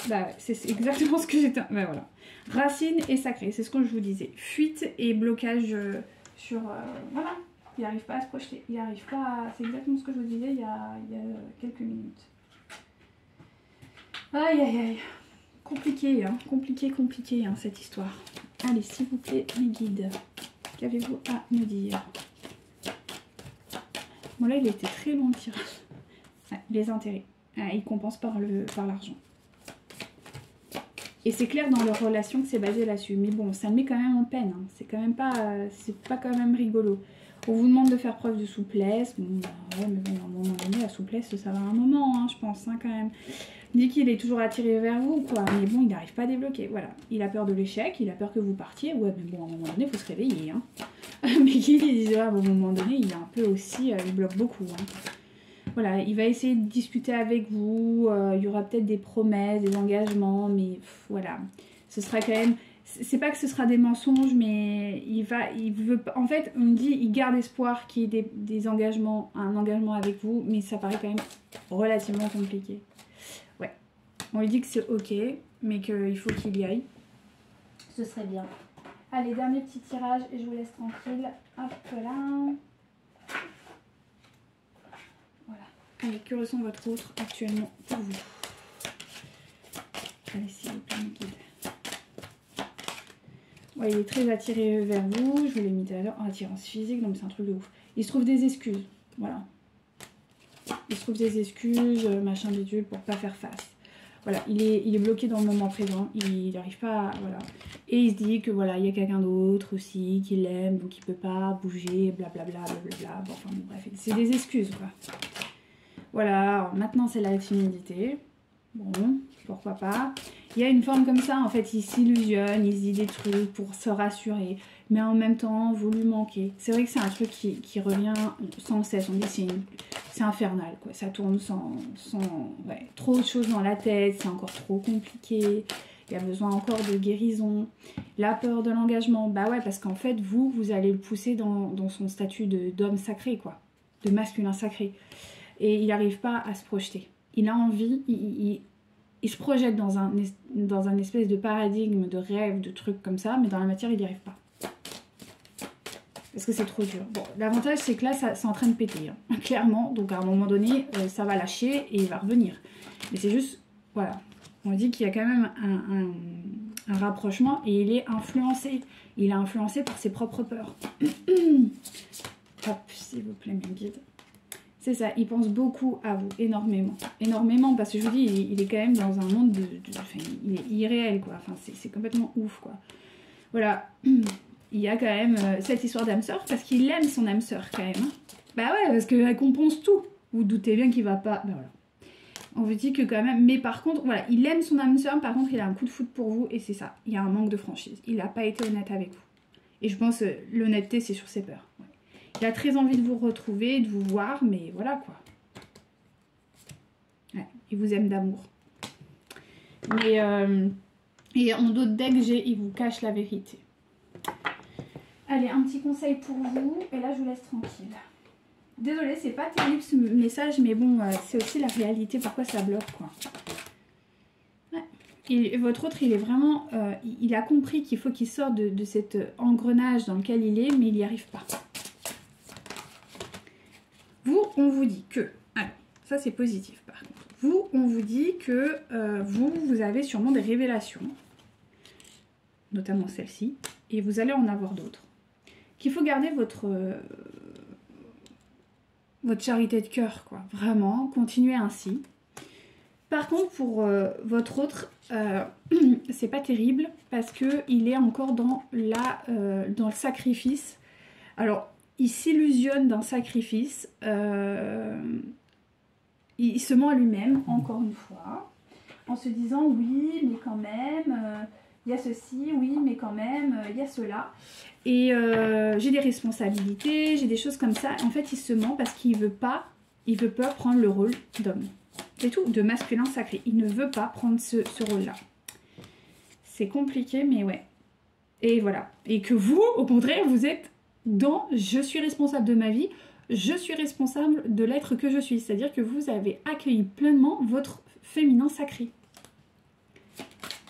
Bah, c'est exactement ce que j'étais... Bah, voilà. Racine et sacré, c'est ce que je vous disais. Fuite et blocage sur... voilà. Il n'arrive pas à se projeter. Il n'arrive pas à... C'est exactement ce que je vous disais il y a quelques minutes. Aïe, aïe, aïe. Compliqué, hein. Compliqué, hein, cette histoire. Allez, s'il vous plaît, mes guides. Qu'avez-vous à me dire? Bon, là, il était très long le tirage. Ouais, les intérêts. Il compense par l'argent. Et c'est clair dans leur relation que c'est basé là-dessus. Mais bon, ça le met quand même en peine. Hein. C'est quand même pas... c'est pas quand même rigolo. On vous demande de faire preuve de souplesse. Bon, bah, ouais, mais bon, à un moment donné, la souplesse, ça va à un moment, hein, je pense, hein, quand même. Il dit qu'il est toujours attiré vers vous, quoi. Mais bon, il n'arrive pas à débloquer. Voilà. Il a peur de l'échec, il a peur que vous partiez. Ouais, mais bon, à un moment donné, il faut se réveiller, hein. Mais il dit, ouais, à un moment donné, il est un peu aussi... il bloque beaucoup, hein. Voilà, il va essayer de discuter avec vous. Il y aura peut-être des promesses, des engagements, mais voilà. Ce sera quand même... C'est pas que ce sera des mensonges, mais il veut... En fait, on me dit, il garde espoir qu'il y ait des engagements, un engagement avec vous, mais ça paraît quand même relativement compliqué. Ouais. On lui dit que c'est ok, mais qu'il faut qu'il y aille. Ce serait bien. Allez, dernier petit tirage et je vous laisse tranquille. Hop là. Voilà. Allez, que ressent votre autre actuellement pour vous? Allez, s'il vous plaît, mes guides. Ouais, il est très attiré vers vous. Je vous l'ai mis tout à l'heure. Attirance physique, donc c'est un truc de ouf. Il se trouve des excuses. Voilà. Il se trouve des excuses, machin bidule, pour pas faire face. Voilà, il est bloqué dans le moment présent. Il n'arrive pas à... Voilà. Et il se dit que voilà, il y a quelqu'un d'autre aussi qui l'aime, donc il peut pas bouger, blablabla, blablabla. Bon, enfin, bon, bref, c'est des excuses, quoi. Voilà, alors, maintenant c'est la timidité. Bon, pourquoi pas. Il y a une forme comme ça, en fait, il s'illusionne, il se dit des trucs pour se rassurer, mais en même temps, vous lui manquez. C'est vrai que c'est un truc qui revient sans cesse, on dit c'est infernal, quoi. Ça tourne sans ouais, trop de choses dans la tête, c'est encore trop compliqué, il y a besoin encore de guérison. La peur de l'engagement, bah ouais, parce qu'en fait, vous allez le pousser dans son statut d'homme sacré, quoi, de masculin sacré. Et il n'arrive pas à se projeter. Il a envie, il se projette dans un espèce de paradigme, de rêve, de trucs comme ça, mais dans la matière, il n'y arrive pas. Parce que c'est trop dur. Bon, l'avantage, c'est que là, ça c'est en train de péter, hein, clairement. Donc, à un moment donné, ça va lâcher et il va revenir. Mais c'est juste, voilà. On dit qu'il y a quand même un rapprochement et il est influencé. Il est influencé par ses propres peurs. Hop, s'il vous plaît, mes guides. C'est ça, il pense beaucoup à vous, énormément. Énormément, parce que je vous dis, il est quand même dans un monde enfin, il est irréel, quoi. Enfin, c'est complètement ouf, quoi. Voilà. Il y a quand même cette histoire d'âme sœur, parce qu'il aime son âme sœur, quand même. Hein. Bah ouais, parce qu'elle compense tout. Vous doutez bien qu'il va pas... Bah voilà. On vous dit que quand même... Mais par contre, voilà, il aime son âme sœur, par contre, il a un coup de foudre pour vous, et c'est ça. Il y a un manque de franchise. Il n'a pas été honnête avec vous. Et je pense l'honnêteté, c'est sur ses peurs. Ouais. Il a très envie de vous retrouver, de vous voir, mais voilà quoi. Ouais, il vous aime d'amour. Mais et en d'autres decks, il vous cache la vérité. Allez, un petit conseil pour vous, et là je vous laisse tranquille. Désolée, c'est pas terrible ce message, mais bon, c'est aussi la réalité, pourquoi ça bloque quoi. Ouais. Et votre autre, il est vraiment, il a compris qu'il faut qu'il sorte de cet engrenage dans lequel il est, mais il n'y arrive pas. Vous, on vous dit que... Alors, ça c'est positif par contre. Vous, on vous dit que vous avez sûrement des révélations, notamment celle-ci, et vous allez en avoir d'autres. Qu'il faut garder votre charité de cœur, quoi. Vraiment, continuez ainsi. Par contre, pour votre autre, c'est pas terrible, parce qu'il est encore dans le sacrifice. Alors, il s'illusionne d'un sacrifice, il se ment à lui-même, encore une fois, en se disant oui, mais quand même, il y a ceci, oui, mais quand même, il y a cela. Et j'ai des responsabilités, j'ai des choses comme ça. En fait, il se ment parce qu'il veut pas prendre le rôle d'homme. C'est tout, de masculin sacré. Il ne veut pas prendre ce rôle-là. C'est compliqué, mais ouais. Et voilà. Et que vous, au contraire, vous êtes dans je suis responsable de ma vie, je suis responsable de l'être que je suis. C'est-à-dire que vous avez accueilli pleinement votre féminin sacré.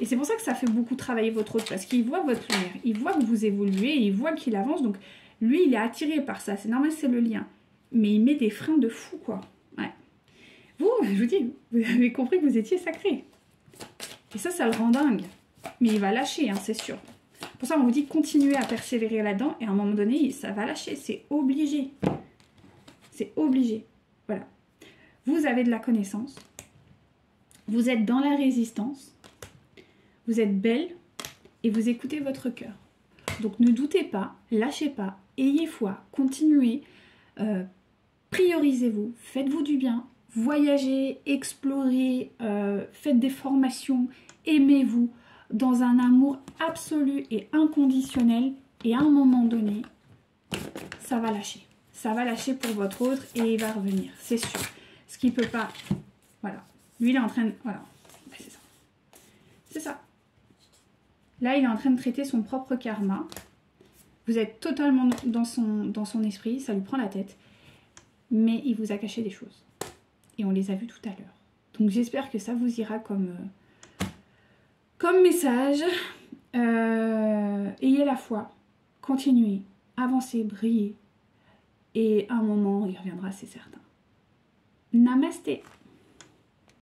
Et c'est pour ça que ça fait beaucoup travailler votre autre, parce qu'il voit votre lumière, il voit que vous évoluez, il voit qu'il avance, donc lui il est attiré par ça, c'est normal, c'est le lien. Mais il met des freins de fou, quoi. Ouais. Vous, je vous dis, vous avez compris que vous étiez sacré. Et ça le rend dingue. Mais il va lâcher, hein, c'est sûr. Pour ça, on vous dit continuez à persévérer là-dedans, et à un moment donné, ça va lâcher, c'est obligé. C'est obligé. Voilà. Vous avez de la connaissance, vous êtes dans la résistance, vous êtes belle et vous écoutez votre cœur. Donc ne doutez pas, lâchez pas, ayez foi, continuez, priorisez-vous, faites-vous du bien, voyagez, explorez, faites des formations, aimez-vous dans un amour absolu et inconditionnel, et à un moment donné, ça va lâcher. Ça va lâcher pour votre autre et il va revenir, c'est sûr. Ce qui peut pas... Voilà. Lui, il est en train de... Voilà. Ben, c'est ça. C'est ça. Là, il est en train de traiter son propre karma. Vous êtes totalement dans son esprit, ça lui prend la tête. Mais il vous a caché des choses. Et on les a vues tout à l'heure. Donc j'espère que ça vous ira comme message. Ayez la foi. Continuez. Avancez, brillez. Et à un moment, il reviendra, c'est certain. Namasté.